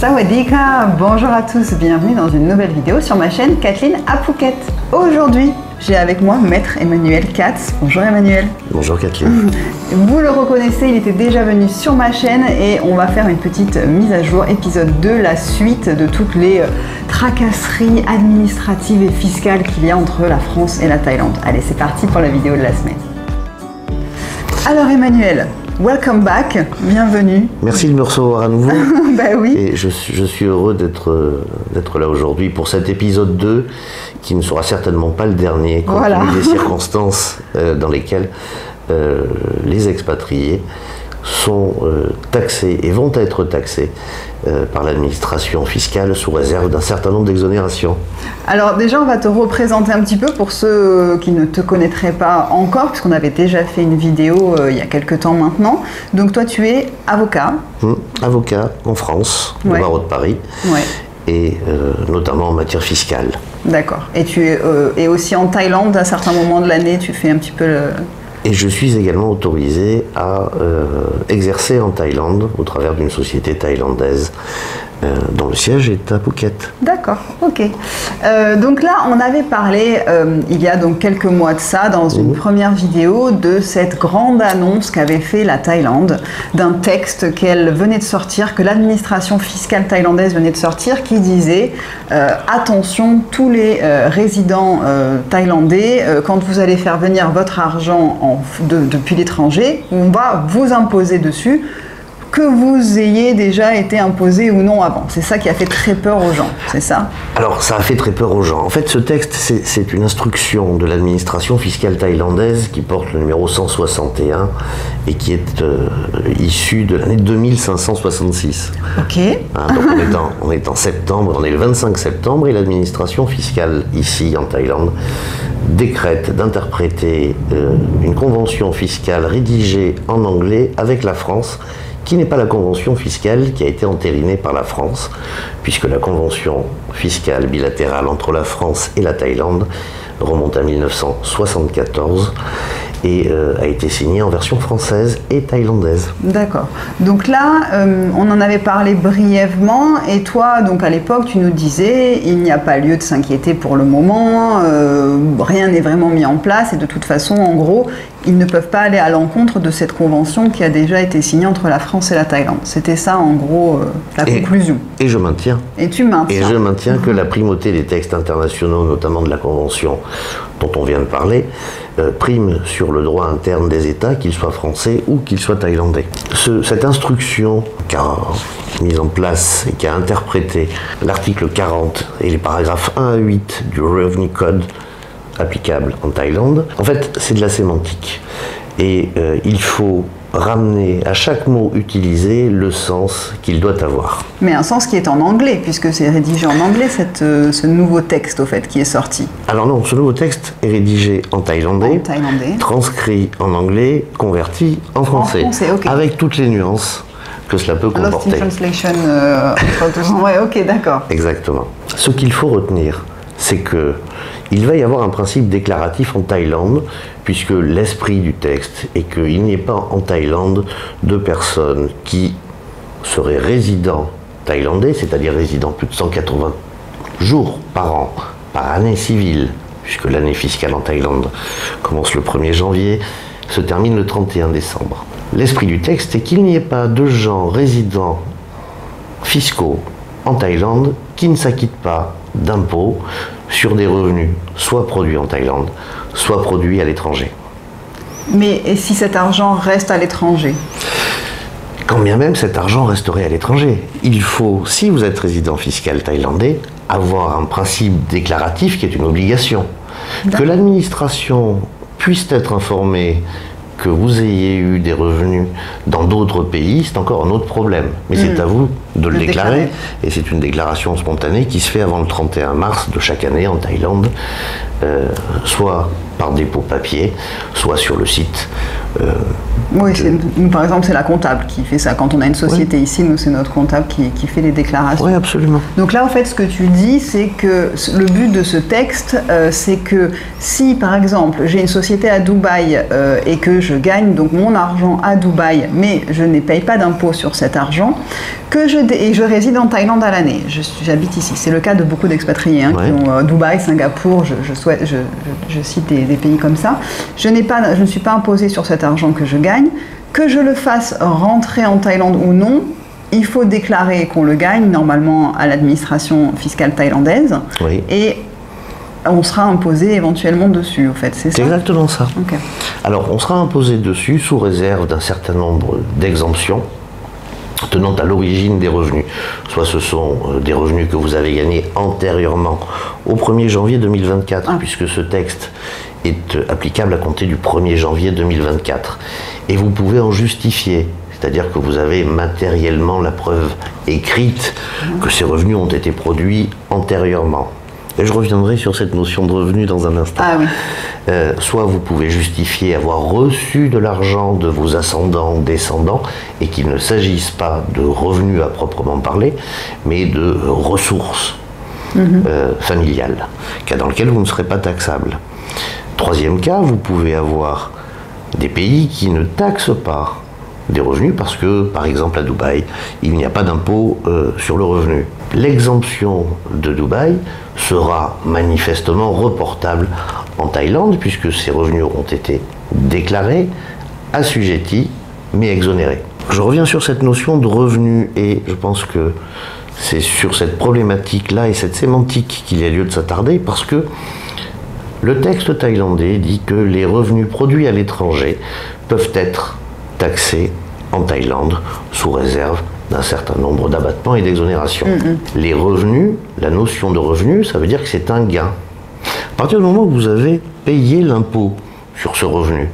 Sawadika, bonjour à tous, bienvenue dans une nouvelle vidéo sur ma chaîne Kathleen à Phuket. Aujourd'hui, j'ai avec moi Maître Emmanuel Katz. Bonjour Emmanuel. Bonjour Kathleen. Vous le reconnaissez, il était déjà venu sur ma chaîne et on va faire une petite mise à jour, épisode 2, la suite de toutes les tracasseries administratives et fiscales qu'il y a entre la France et la Thaïlande. Allez, c'est parti pour la vidéo de la semaine. Alors Emmanuel, welcome back, bienvenue. Merci de me recevoir à nouveau. Bah oui. Et je suis heureux d'être là aujourd'hui pour cet épisode 2 qui ne sera certainement pas le dernier, compte tenu des circonstances dans lesquelles les expatriés sont taxés et vont être taxés par l'administration fiscale sous réserve d'un certain nombre d'exonérations. Alors déjà, on va te représenter un petit peu pour ceux qui ne te connaîtraient pas encore, puisqu'on avait déjà fait une vidéo il y a quelques temps maintenant. Donc toi, tu es avocat. Avocat en France, au barreau de Paris, et notamment en matière fiscale. D'accord. Et tu es aussi en Thaïlande à certains moments de l'année, tu fais un petit peu le... Et je suis également autorisé à exercer en Thaïlande au travers d'une société thaïlandaise dont le siège est à Phuket. D'accord, ok. Donc là, on avait parlé il y a donc quelques mois de ça, dans une première vidéo, de cette grande annonce qu'avait fait la Thaïlande, d'un texte qu'elle venait de sortir, que l'administration fiscale thaïlandaise venait de sortir, qui disait attention, tous les résidents thaïlandais, quand vous allez faire venir votre argent depuis l'étranger, on va vous imposer dessus, que vous ayez déjà été imposé ou non avant. C'est ça qui a fait très peur aux gens, c'est ça? Alors, ça a fait très peur aux gens. En fait, ce texte, c'est une instruction de l'administration fiscale thaïlandaise qui porte le numéro 161 et qui est issue de l'année 2566. Ok. Hein, donc on est en septembre, on est le 25 septembre, et l'administration fiscale ici en Thaïlande décrète d'interpréter une convention fiscale rédigée en anglais avec la France, qui n'est pas la convention fiscale qui a été entérinée par la France, puisque la convention fiscale bilatérale entre la France et la Thaïlande remonte à 1974 et a été signée en version française et thaïlandaise. D'accord. Donc là, on en avait parlé brièvement, et toi, donc à l'époque, tu nous disais, il n'y a pas lieu de s'inquiéter pour le moment, rien n'est vraiment mis en place, et de toute façon, en gros, ils ne peuvent pas aller à l'encontre de cette convention qui a déjà été signée entre la France et la Thaïlande. C'était ça, en gros, la conclusion. Et je maintiens. Et tu maintiens. Et je maintiens que la primauté des textes internationaux, notamment de la convention dont on vient de parler, prime sur le droit interne des États, qu'ils soient français ou qu'ils soient thaïlandais. Cette instruction qu'a mise en place et qui a interprété l'article 40 et les paragraphes 1 à 8 du Revenue Code applicable en Thaïlande, en fait, c'est de la sémantique. Et il faut ramener à chaque mot utilisé le sens qu'il doit avoir. Mais un sens qui est en anglais, puisque c'est rédigé en anglais, ce nouveau texte, au fait, qui est sorti. Alors non, ce nouveau texte est rédigé en thaïlandais, transcrit en anglais, converti en français, avec toutes les nuances que cela peut comporter. Lost in translation, ouais, ok, d'accord. Exactement. Ce qu'il faut retenir, c'est que il va y avoir un principe déclaratif en Thaïlande, puisque l'esprit du texte est qu'il n'y ait pas en Thaïlande de personnes qui seraient résidents thaïlandais, c'est-à-dire résidents plus de 180 jours par an, par année civile, puisque l'année fiscale en Thaïlande commence le 1er janvier, se termine le 31 décembre. L'esprit du texte est qu'il n'y ait pas de gens résidents fiscaux en Thaïlande qui ne s'acquittent pas d'impôts sur des revenus soit produits en Thaïlande, soit produits à l'étranger. Mais et si cet argent reste à l'étranger? Quand bien même cet argent resterait à l'étranger, il faut, si vous êtes résident fiscal thaïlandais, avoir un principe déclaratif qui est une obligation. Que l'administration puisse être informée que vous ayez eu des revenus dans d'autres pays, c'est encore un autre problème. Mais c'est à vous de le déclarer. Et c'est une déclaration spontanée qui se fait avant le 31 mars de chaque année en Thaïlande, soit par dépôt papier, soit sur le site. Oui, nous, par exemple, c'est la comptable qui fait ça. Quand on a une société ici, nous, c'est notre comptable qui fait les déclarations. Oui, absolument. Donc là, en fait, ce que tu dis, c'est que le but de ce texte, c'est que si, par exemple, j'ai une société à Dubaï et que je gagne donc mon argent à Dubaï, mais je ne paye pas d'impôt sur cet argent, et je réside en Thaïlande à l'année. J'habite ici. C'est le cas de beaucoup d'expatriés qui ont Dubaï, Singapour, je cite des pays comme ça. Je ne suis pas imposé sur cet argent que je gagne. Que je le fasse rentrer en Thaïlande ou non, il faut déclarer qu'on le gagne normalement à l'administration fiscale thaïlandaise. Oui. Et on sera imposé éventuellement dessus, en fait, c'est ça? C'est exactement ça. Okay. Alors, on sera imposé dessus sous réserve d'un certain nombre d'exemptions tenant à l'origine des revenus. Soit ce sont des revenus que vous avez gagnés antérieurement au 1er janvier 2024, puisque ce texte est applicable à compter du 1er janvier 2024. Et vous pouvez en justifier, c'est-à-dire que vous avez matériellement la preuve écrite que ces revenus ont été produits antérieurement. Et je reviendrai sur cette notion de revenu dans un instant. Ah oui. Soit vous pouvez justifier avoir reçu de l'argent de vos ascendants ou descendants et qu'il ne s'agisse pas de revenus à proprement parler, mais de ressources familiales, cas dans lequel vous ne serez pas taxable. Troisième cas, vous pouvez avoir des pays qui ne taxent pas des revenus parce que, par exemple, à Dubaï, il n'y a pas d'impôt sur le revenu. L'exemption de Dubaï sera manifestement reportable en Thaïlande puisque ces revenus auront été déclarés, assujettis, mais exonérés. Je reviens sur cette notion de revenu et je pense que c'est sur cette problématique-là et cette sémantique qu'il y a lieu de s'attarder parce que le texte thaïlandais dit que les revenus produits à l'étranger peuvent être taxés en Thaïlande sous réserve d'un certain nombre d'abattements et d'exonérations. Les revenus, la notion de revenu, ça veut dire que c'est un gain. À partir du moment où vous avez payé l'impôt sur ce revenu,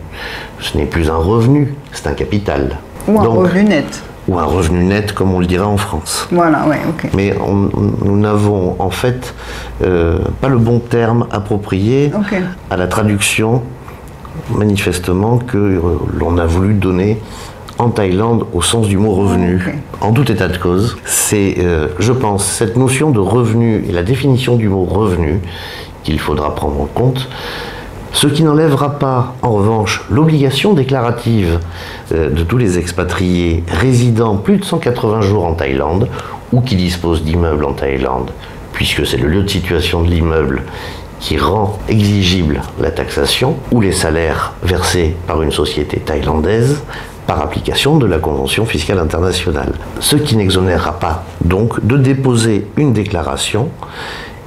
ce n'est plus un revenu, c'est un capital. Ou un revenu net. Ou un revenu net, comme on le dirait en France. Voilà, ouais, ok. Mais nous n'avons en fait pas le bon terme approprié à la traduction, manifestement, que l'on a voulu donner en Thaïlande au sens du mot revenu. En tout état de cause, c'est, je pense, cette notion de revenu et la définition du mot revenu qu'il faudra prendre en compte. Ce qui n'enlèvera pas, en revanche, l'obligation déclarative de tous les expatriés résidant plus de 180 jours en Thaïlande ou qui disposent d'immeubles en Thaïlande, puisque c'est le lieu de situation de l'immeuble qui rend exigible la taxation, ou les salaires versés par une société thaïlandaise par application de la Convention fiscale internationale. Ce qui n'exonérera pas donc de déposer une déclaration.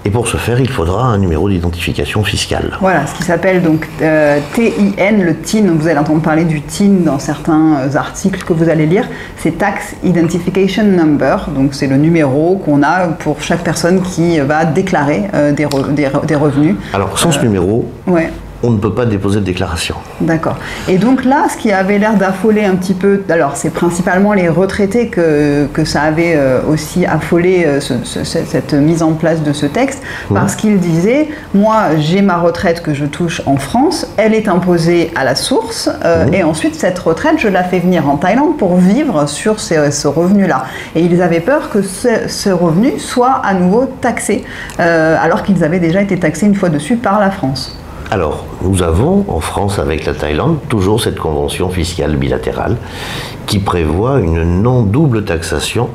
Et pour ce faire, il faudra un numéro d'identification fiscale. Voilà, ce qui s'appelle donc TIN, le TIN, vous allez entendre parler du TIN dans certains articles que vous allez lire, c'est Tax Identification Number, donc c'est le numéro qu'on a pour chaque personne qui va déclarer des revenus. Alors, sans ce numéro, on ne peut pas déposer de déclaration. D'accord. Et donc là, ce qui avait l'air d'affoler un petit peu, alors c'est principalement les retraités que ça avait aussi affolé cette mise en place de ce texte, parce qu'ils disaient, moi j'ai ma retraite que je touche en France, elle est imposée à la source, et ensuite cette retraite, je la fais venir en Thaïlande pour vivre sur ce revenu-là. Et ils avaient peur que ce revenu soit à nouveau taxé, alors qu'ils avaient déjà été taxés une fois dessus par la France. Alors, nous avons en France avec la Thaïlande toujours cette convention fiscale bilatérale qui prévoit une non-double taxation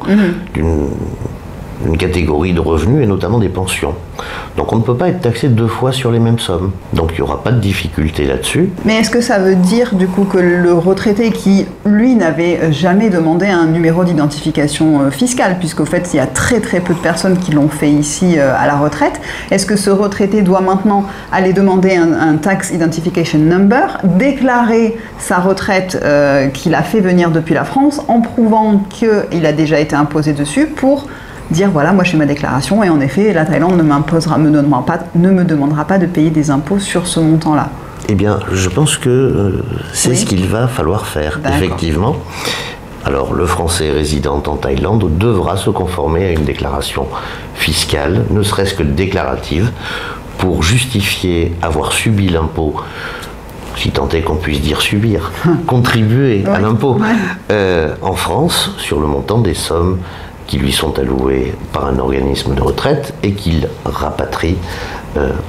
d'une catégorie de revenus et notamment des pensions. Donc on ne peut pas être taxé deux fois sur les mêmes sommes. Donc il n'y aura pas de difficulté là-dessus. Mais est-ce que ça veut dire du coup que le retraité qui, lui, n'avait jamais demandé un numéro d'identification fiscale, puisqu'au fait il y a très très peu de personnes qui l'ont fait ici à la retraite, est-ce que ce retraité doit maintenant aller demander un Tax Identification Number, déclarer sa retraite qu'il a fait venir depuis la France en prouvant qu'il a déjà été imposé dessus pour dire voilà, moi je fais ma déclaration et en effet la Thaïlande ne me demandera pas de payer des impôts sur ce montant-là. Eh bien, je pense que c'est ce qu'il va falloir faire, effectivement. Alors, le Français résidant en Thaïlande devra se conformer à une déclaration fiscale, ne serait-ce que déclarative, pour justifier avoir subi l'impôt, si tant est qu'on puisse dire subir, contribuer à l'impôt en France sur le montant des sommes qui lui sont allouées par un organisme de retraite et qu'il rapatrie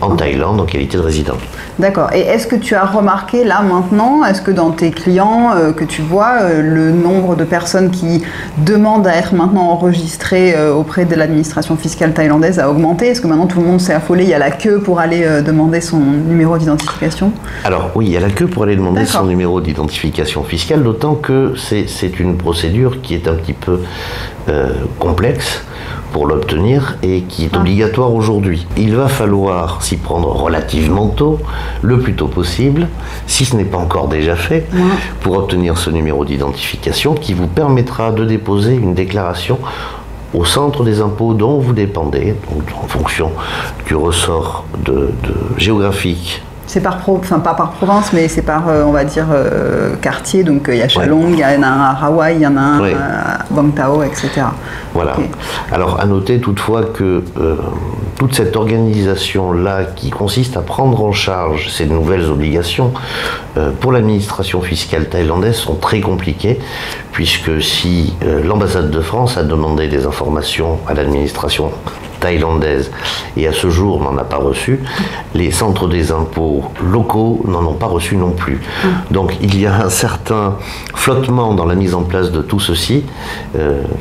en Thaïlande en qualité de résident. D'accord. Et est-ce que tu as remarqué là maintenant, est-ce que dans tes clients que tu vois, le nombre de personnes qui demandent à être maintenant enregistrées auprès de l'administration fiscale thaïlandaise a augmenté? Est-ce que maintenant tout le monde s'est affolé? Il y a la queue pour aller demander son numéro d'identification? Alors oui, il y a la queue pour aller demander son numéro d'identification fiscale, d'autant que c'est une procédure qui est un petit peu complexe pour l'obtenir et qui est obligatoire aujourd'hui. Il va falloir s'y prendre relativement tôt, le plus tôt possible, si ce n'est pas encore déjà fait, pour obtenir ce numéro d'identification qui vous permettra de déposer une déclaration au centre des impôts dont vous dépendez, donc en fonction du ressort géographique. C'est par enfin pas par province, mais c'est par, on va dire, quartier. Donc il y a Chalong, il y en a un à Hawaï, il y en a un à Vung Tau, etc. Voilà. Okay. Alors à noter toutefois que toute cette organisation-là qui consiste à prendre en charge ces nouvelles obligations pour l'administration fiscale thaïlandaise sont très compliquées, puisque si l'ambassade de France a demandé des informations à l'administration thaïlandaise et à ce jour n'en a pas reçu, les centres des impôts locaux n'en ont pas reçu non plus. Donc il y a un certain flottement dans la mise en place de tout ceci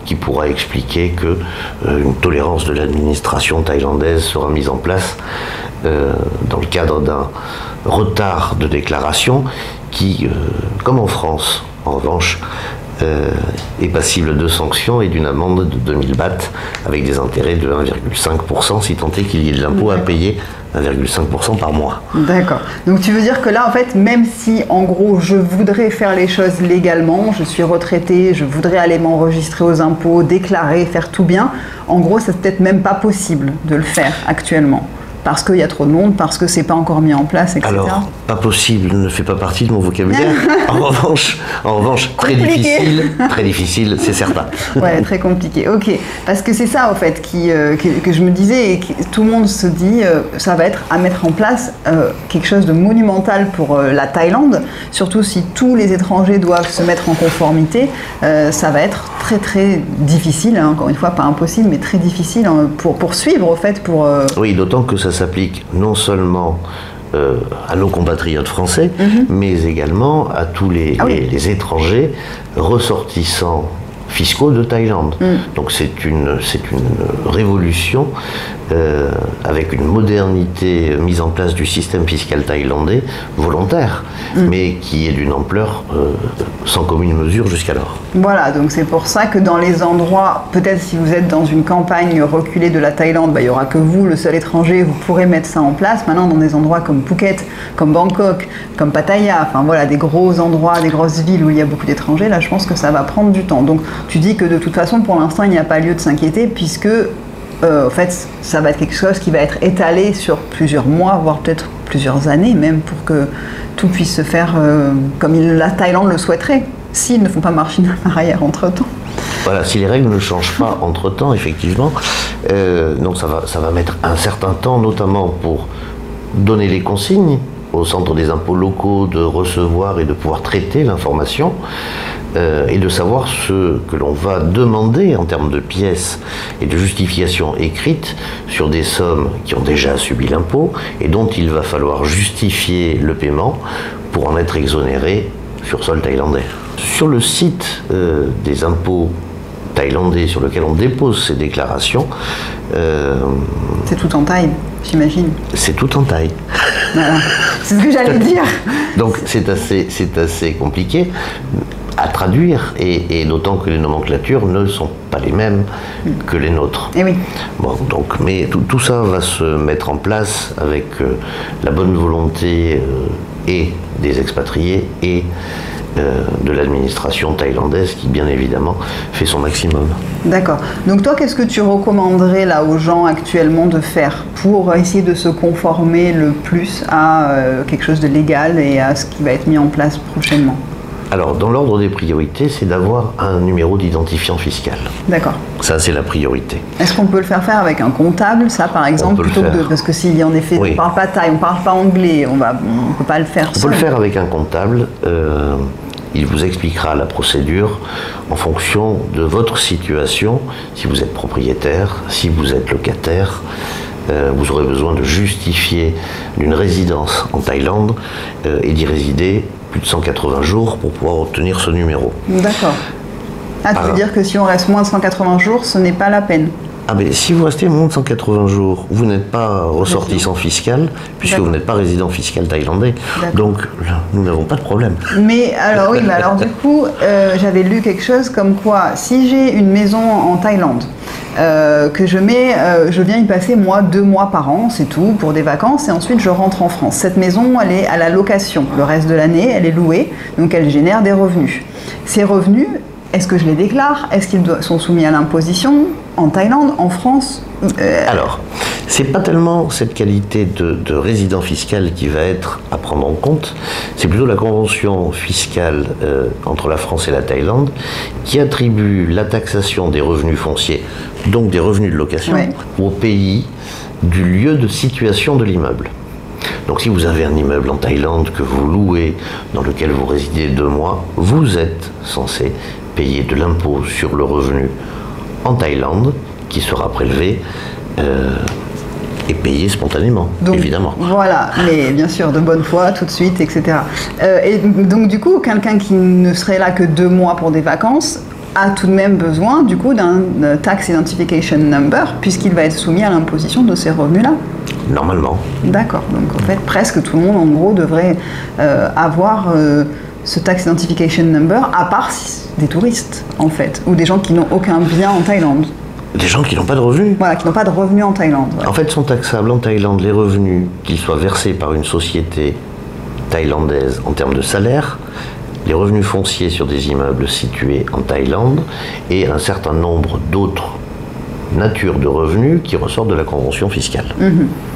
qui pourra expliquer que une tolérance de l'administration thaïlandaise sera mise en place dans le cadre d'un retard de déclaration qui, comme en France, en revanche, est passible de sanctions et d'une amende de 2000 bahts avec des intérêts de 1,5% si tant est qu'il y ait de l'impôt à payer 1,5% par mois. D'accord. Donc tu veux dire que là, en fait, même si en gros je voudrais faire les choses légalement, je suis retraité, je voudrais aller m'enregistrer aux impôts, déclarer, faire tout bien, en gros, c'est peut-être même pas possible de le faire actuellement. Parce qu'il y a trop de monde, parce que c'est pas encore mis en place, etc. Alors, pas possible ne fait pas partie de mon vocabulaire. En revanche, très difficile, c'est certain. Ouais, très compliqué. Ok, parce que c'est ça, en fait, que je me disais, et que tout le monde se dit, ça va être à mettre en place quelque chose de monumental pour la Thaïlande, surtout si tous les étrangers doivent se mettre en conformité, ça va être très très difficile, hein, encore une fois, pas impossible, mais très difficile hein, pour suivre, en fait, pour... Oui, d'autant que ça s'applique non seulement à nos compatriotes français, mais également à tous les étrangers ressortissants fiscaux de Thaïlande. Donc c'est une révolution avec une modernité mise en place du système fiscal thaïlandais volontaire, mais qui est d'une ampleur sans commune mesure jusqu'alors. Voilà, donc c'est pour ça que dans les endroits, peut-être si vous êtes dans une campagne reculée de la Thaïlande, bah, il n'y aura que vous, le seul étranger, vous pourrez mettre ça en place. Maintenant, dans des endroits comme Phuket, comme Bangkok, comme Pattaya, enfin voilà, des gros endroits, des grosses villes où il y a beaucoup d'étrangers, là je pense que ça va prendre du temps. Donc tu dis que de toute façon, pour l'instant, il n'y a pas lieu de s'inquiéter puisque en fait, ça va être quelque chose qui va être étalé sur plusieurs mois, voire peut-être plusieurs années même, pour que tout puisse se faire comme la Thaïlande le souhaiterait, s'ils ne font pas marcher en arrière entre-temps. Voilà, si les règles ne changent pas entre-temps, effectivement, donc ça va mettre un certain temps, notamment pour donner les consignes au centre des impôts locaux de recevoir et de pouvoir traiter l'information et de savoir ce que l'on va demander en termes de pièces et de justifications écrites sur des sommes qui ont déjà subi l'impôt et dont il va falloir justifier le paiement pour en être exonéré sur sol thaïlandais. Sur le site des impôts thaïlandais sur lequel on dépose ces déclarations... c'est tout en thaï, j'imagine. C'est tout en thaï. Voilà. C'est ce que j'allais dire. Donc c'est assez compliqué à traduire, et d'autant que les nomenclatures ne sont pas les mêmes que les nôtres. Et oui. Bon, donc, mais tout ça va se mettre en place avec la bonne volonté et des expatriés et de l'administration thaïlandaise qui, bien évidemment, fait son maximum. D'accord. Donc toi, qu'est-ce que tu recommanderais là aux gens actuellement de faire pour essayer de se conformer le plus à quelque chose de légal et à ce qui va être mis en place prochainement ? Alors, dans l'ordre des priorités, c'est d'avoir un numéro d'identifiant fiscal. D'accord. Ça, c'est la priorité. Est-ce qu'on peut le faire avec un comptable, ça, par exemple, plutôt que parce que s'il y a en effet, oui. On ne parle pas thaï, on ne parle pas anglais, on ne peut pas le faire seul. On peut le faire avec un comptable. Il vous expliquera la procédure en fonction de votre situation. Si vous êtes propriétaire, si vous êtes locataire, vous aurez besoin de justifier d'une résidence en Thaïlande et d'y résider plus de 180 jours pour pouvoir obtenir ce numéro. D'accord. Ah, tu veux dire que si on reste moins de 180 jours, ce n'est pas la peine? Ah mais si vous restez moins de 180 jours, vous n'êtes pas ressortissant fiscal, puisque vous n'êtes pas résident fiscal thaïlandais. Donc, nous n'avons pas de problème. Mais alors, oui, mais alors du coup, j'avais lu quelque chose comme quoi, si j'ai une maison en Thaïlande, que je viens y passer, moi, 2 mois par an, c'est tout, pour des vacances, et ensuite je rentre en France. Cette maison, elle est à la location. Le reste de l'année, elle est louée, donc elle génère des revenus. Ces revenus, est-ce que je les déclare? Est-ce qu'ils sont soumis à l'imposition en Thaïlande, en France? Alors, c'est pas tellement cette qualité de résident fiscal qui va être à prendre en compte, c'est plutôt la convention fiscale entre la France et la Thaïlande qui attribue la taxation des revenus fonciers, donc des revenus de location, au pays du lieu de situation de l'immeuble. Donc si vous avez un immeuble en Thaïlande que vous louez, dans lequel vous résidez 2 mois, vous êtes censé payer de l'impôt sur le revenu en Thaïlande, qui sera prélevé et payé spontanément, donc, évidemment. Voilà, mais bien sûr, de bonne foi, tout de suite, etc. Et donc du coup, quelqu'un qui ne serait là que 2 mois pour des vacances a tout de même besoin du coup d'un Tax Identification Number, puisqu'il va être soumis à l'imposition de ces revenus-là. Normalement. D'accord, donc en fait, presque tout le monde, en gros, devrait avoir ce Tax Identification Number, à part des touristes, en fait, ou des gens qui n'ont aucun bien en Thaïlande. Des gens qui n'ont pas de revenus. Voilà, qui n'ont pas de revenus en Thaïlande. Ouais. En fait, sont taxables en Thaïlande les revenus, qu'ils soient versés par une société thaïlandaise en termes de salaire, les revenus fonciers sur des immeubles situés en Thaïlande, et un certain nombre d'autres natures de revenus qui ressortent de la convention fiscale.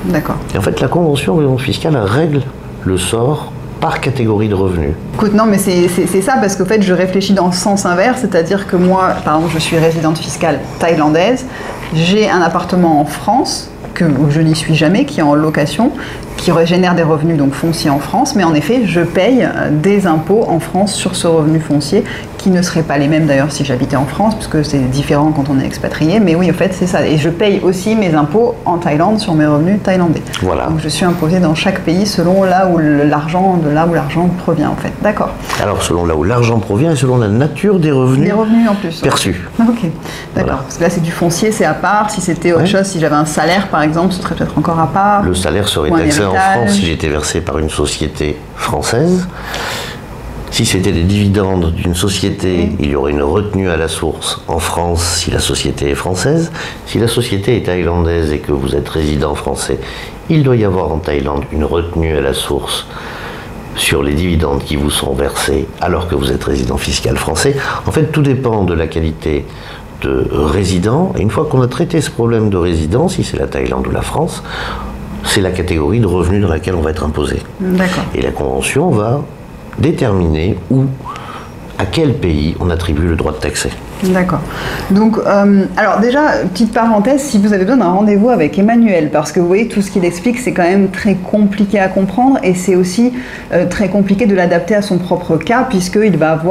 D'accord. Et en fait, la convention fiscale règle le sort par catégorie de revenus. Écoute, non, mais c'est ça, parce qu'en fait, je réfléchis dans le sens inverse, c'est-à-dire que moi, par exemple, je suis résidente fiscale thaïlandaise, j'ai un appartement en France, où je n'y suis jamais, qui est en location, qui génère des revenus donc fonciers en France, mais en effet, je paye des impôts en France sur ce revenu foncier, qui ne seraient pas les mêmes d'ailleurs si j'habitais en France, puisque c'est différent quand on est expatrié, mais oui, en fait, c'est ça. Et je paye aussi mes impôts en Thaïlande sur mes revenus thaïlandais. Voilà. Donc je suis imposée dans chaque pays selon là où l'argent provient, en fait. D'accord. Alors, selon là où l'argent provient et selon la nature des revenus. Des revenus en plus. Perçus. Ok, d'accord. Voilà. Parce que là, c'est du foncier, c'est à part. Si c'était autre chose, si j'avais un salaire, par exemple, ce serait peut-être encore à part. Le salaire serait taxé en France si j'étais versé par une société française. Si c'était des dividendes d'une société, il y aurait une retenue à la source en France si la société est française. Si la société est thaïlandaise et que vous êtes résident français, il doit y avoir en Thaïlande une retenue à la source sur les dividendes qui vous sont versés alors que vous êtes résident fiscal français. En fait, tout dépend de la qualité de résident. Et une fois qu'on a traité ce problème de résident, si c'est la Thaïlande ou la France, c'est la catégorie de revenus dans laquelle on va être imposé. D'accord. Et la convention va déterminer où, à quel pays on attribue le droit de taxer. D'accord. Donc, alors déjà, petite parenthèse, si vous avez besoin d'un rendez-vous avec Emmanuel, parce que vous voyez, tout ce qu'il explique, c'est quand même très compliqué à comprendre, et c'est aussi très compliqué de l'adapter à son propre cas, puisqu'il va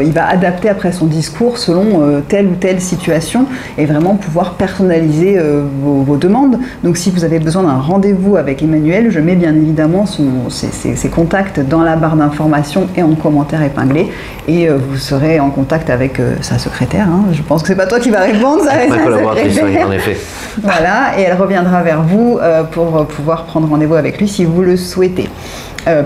il va adapter après son discours selon telle ou telle situation, et vraiment pouvoir personnaliser vos demandes. Donc, si vous avez besoin d'un rendez-vous avec Emmanuel, je mets bien évidemment ses contacts dans la barre d'informations et en commentaire épinglé, et vous serez en contact avec sa secrétaire. Je pense que c'est pas toi qui vas répondre, ça. Ma collaboratrice, oui, en effet. Voilà, et elle reviendra vers vous pour pouvoir prendre rendez-vous avec lui si vous le souhaitez.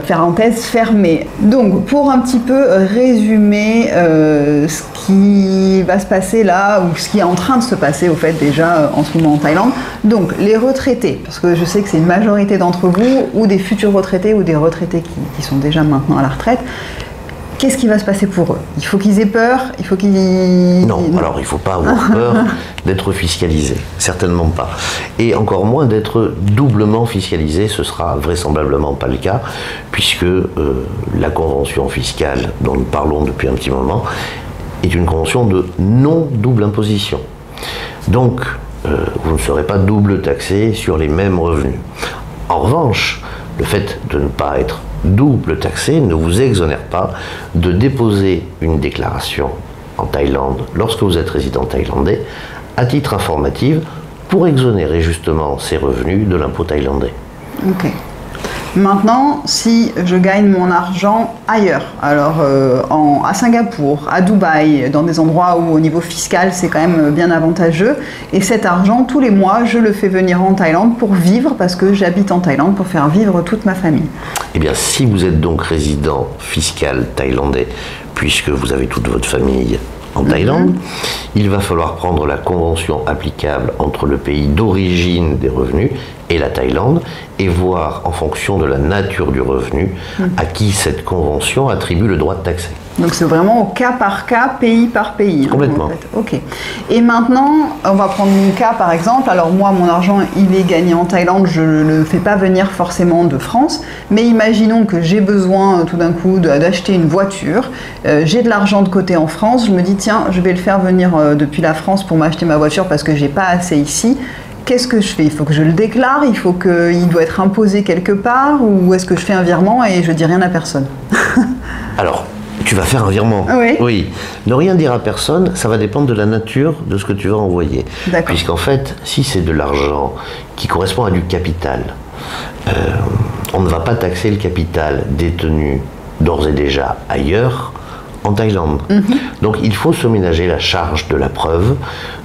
Parenthèse fermée. Donc, pour un petit peu résumer ce qui va se passer là, ou ce qui est en train de se passer au fait déjà en ce moment en Thaïlande. Donc, les retraités, parce que je sais que c'est une majorité d'entre vous, ou des futurs retraités, ou des retraités qui sont déjà maintenant à la retraite. qu'est-ce qui va se passer pour eux? Il faut qu'ils aient peur? Il faut qu'ils... Non, alors il ne faut pas avoir peur d'être fiscalisé, certainement pas. Et encore moins d'être doublement fiscalisé, ce sera vraisemblablement pas le cas, puisque la convention fiscale dont nous parlons depuis un petit moment est une convention de non-double imposition. Donc, vous ne serez pas double taxé sur les mêmes revenus. En revanche, le fait de ne pas être double taxé ne vous exonère pas de déposer une déclaration en Thaïlande lorsque vous êtes résident thaïlandais à titre informatif pour exonérer justement ces revenus de l'impôt thaïlandais. Ok. Maintenant, si je gagne mon argent ailleurs, alors à Singapour, à Dubaï, dans des endroits où au niveau fiscal c'est quand même bien avantageux, et cet argent tous les mois je le fais venir en Thaïlande pour vivre parce que j'habite en Thaïlande pour faire vivre toute ma famille. Eh bien, si vous êtes donc résident fiscal thaïlandais, puisque vous avez toute votre famille en Thaïlande, il va falloir prendre la convention applicable entre le pays d'origine des revenus et la Thaïlande et voir en fonction de la nature du revenu à qui cette convention attribue le droit de taxer. Donc c'est vraiment au cas par cas, pays par pays. Complètement. En fait. Ok. Et maintenant, on va prendre mon cas par exemple. Alors moi, mon argent, il est gagné en Thaïlande. Je ne le fais pas venir forcément de France. Mais imaginons que j'ai besoin tout d'un coup d'acheter une voiture. J'ai de l'argent de côté en France. Je me dis, tiens, je vais le faire venir depuis la France pour m'acheter ma voiture parce que j'ai pas assez ici. Qu'est-ce que je fais? Il faut que je le déclare? Il doit être imposé quelque part? Ou est-ce que je fais un virement et je dis rien à personne? Alors, tu vas faire un virement. Oui. Oui. Ne rien dire à personne, ça va dépendre de la nature de ce que tu vas envoyer. D'accord. Puisqu'en fait, si c'est de l'argent qui correspond à du capital, on ne va pas taxer le capital détenu d'ores et déjà ailleurs en Thaïlande. Donc il faut se ménager la charge de la preuve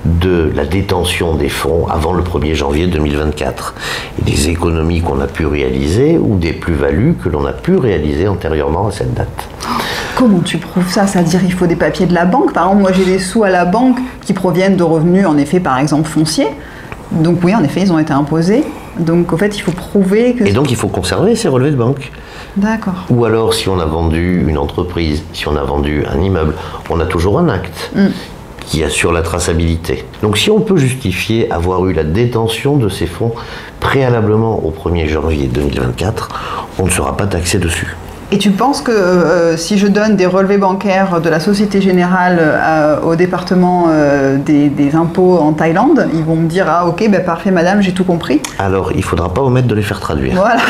de la détention des fonds avant le 1er janvier 2024 et des économies qu'on a pu réaliser ou des plus-values que l'on a pu réaliser antérieurement à cette date. Comment tu prouves ça? C'est-à-dire il faut des papiers de la banque? Par exemple, moi j'ai des sous à la banque qui proviennent de revenus, en effet, par exemple fonciers. Donc oui, en effet, ils ont été imposés. Donc, au fait, il faut prouver que... Et donc, il faut conserver ces relevés de banque. D'accord. Ou alors, si on a vendu une entreprise, si on a vendu un immeuble, on a toujours un acte qui assure la traçabilité. Donc, si on peut justifier avoir eu la détention de ces fonds préalablement au 1er janvier 2024, on ne sera pas taxé dessus. Et tu penses que si je donne des relevés bancaires de la Société Générale au département des impôts en Thaïlande, ils vont me dire « Ah ok, ben parfait madame, j'ai tout compris ». Alors, il ne faudra pas omettre de les faire traduire. Voilà.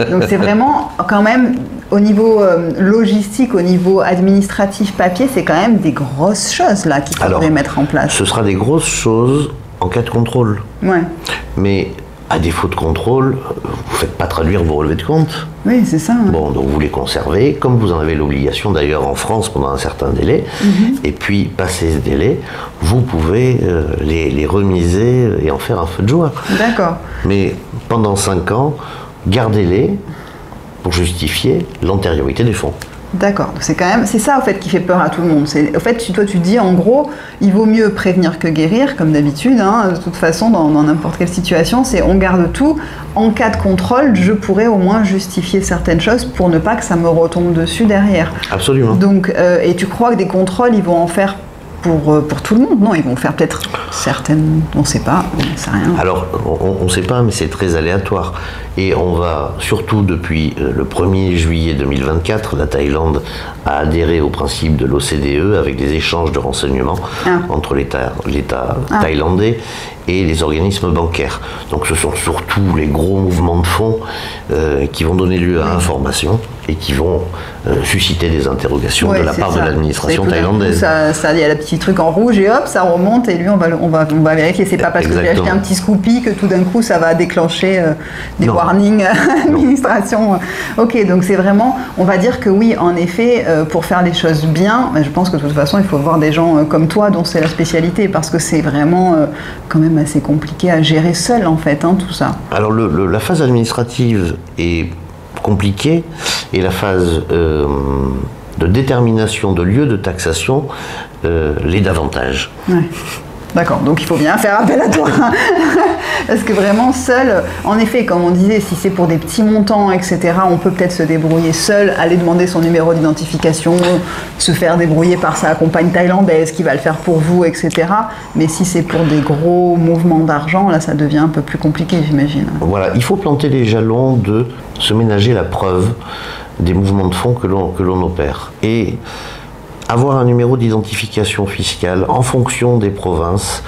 Donc c'est vraiment quand même, au niveau logistique, au niveau administratif, papier, c'est quand même des grosses choses là qu'il faudrait mettre en place. Ce sera des grosses choses en cas de contrôle. Ouais. Mais à défaut de contrôle, vous ne faites pas traduire vos relevés de compte. Oui, c'est ça. Bon, donc vous les conservez, comme vous en avez l'obligation d'ailleurs en France pendant un certain délai. Et puis, passé ce délai, vous pouvez les remiser et en faire un feu de joie. D'accord. Mais pendant 5 ans, gardez-les pour justifier l'antériorité des fonds. D'accord, c'est ça au fait qui fait peur à tout le monde. Au fait, toi tu dis en gros, il vaut mieux prévenir que guérir, comme d'habitude. De toute façon, dans n'importe quelle situation, c'est on garde tout. En cas de contrôle, je pourrais au moins justifier certaines choses pour ne pas que ça me retombe dessus derrière. Absolument. Donc, et tu crois que des contrôles, ils vont en faire pour tout le monde? Non, ils vont faire peut-être certaines, on ne sait pas, on ne sait rien. Alors, on ne sait pas, mais c'est très aléatoire. Et on va, surtout depuis le 1er juillet 2024, la Thaïlande a adhéré au principe de l'OCDE avec des échanges de renseignements entre l'État thaïlandais et les organismes bancaires. Donc ce sont surtout les gros mouvements de fonds qui vont donner lieu à information et qui vont susciter des interrogations de la part de l'administration thaïlandaise. Il y a le petit truc en rouge et hop, ça remonte et lui on va vérifier. C'est pas parce que j'ai acheté un petit Scoopy que tout d'un coup ça va déclencher des warnings administration. Ok, donc c'est vraiment, on va dire que oui, en effet, pour faire les choses bien, je pense que de toute façon il faut voir des gens comme toi dont c'est la spécialité parce que c'est vraiment quand même assez compliqué à gérer seul en fait, tout ça. Alors la phase administrative est compliquée et la phase de détermination de lieu de taxation l'est davantage. Ouais. D'accord, donc il faut bien faire appel à toi. Parce que vraiment seul, en effet, comme on disait, si c'est pour des petits montants, etc., on peut peut-être se débrouiller seul, aller demander son numéro d'identification, se faire débrouiller par sa compagne thaïlandaise qui va le faire pour vous, etc. Mais si c'est pour des gros mouvements d'argent, là ça devient un peu plus compliqué, j'imagine. Voilà, il faut planter les jalons de se ménager la preuve des mouvements de fonds que l'on opère. Et avoir un numéro d'identification fiscale en fonction des provinces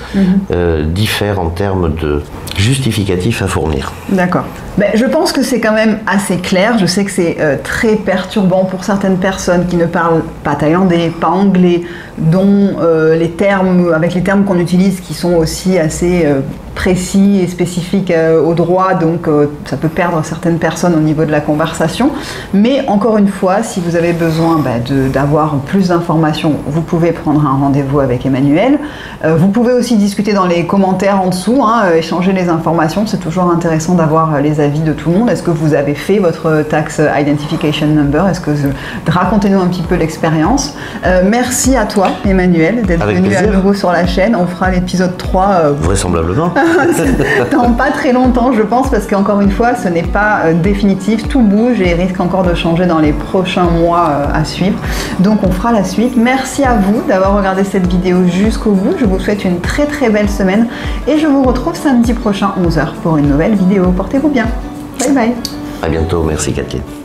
diffère en termes de justificatifs à fournir. D'accord. Ben, je pense que c'est quand même assez clair. Je sais que c'est très perturbant pour certaines personnes qui ne parlent pas thaïlandais, pas anglais, dont avec les termes qu'on utilise qui sont aussi assez précis et spécifiques au droit, donc ça peut perdre certaines personnes au niveau de la conversation. Mais encore une fois, si vous avez besoin d'avoir plus d'informations, vous pouvez prendre un rendez-vous avec Emmanuel. Vous pouvez aussi discuter dans les commentaires en dessous, échanger les informations. C'est toujours intéressant d'avoir les avis de tout le monde. Est-ce que vous avez fait votre Tax Identification Number? Racontez-nous un petit peu l'expérience. Merci à toi, Emmanuel, d'être venu à nouveau sur la chaîne. On fera l'épisode 3. Vraisemblablement. Dans pas très longtemps, je pense, parce qu'encore une fois, ce n'est pas définitif. Tout bouge et risque encore de changer dans les prochains mois à suivre. Donc, on fera la suite. Merci à vous d'avoir regardé cette vidéo jusqu'au bout. Je vous souhaite une très très belle semaine et je vous retrouve samedi prochain 11h pour une nouvelle vidéo. Portez-vous bien. Bye bye. À bientôt. Merci, Kathleen.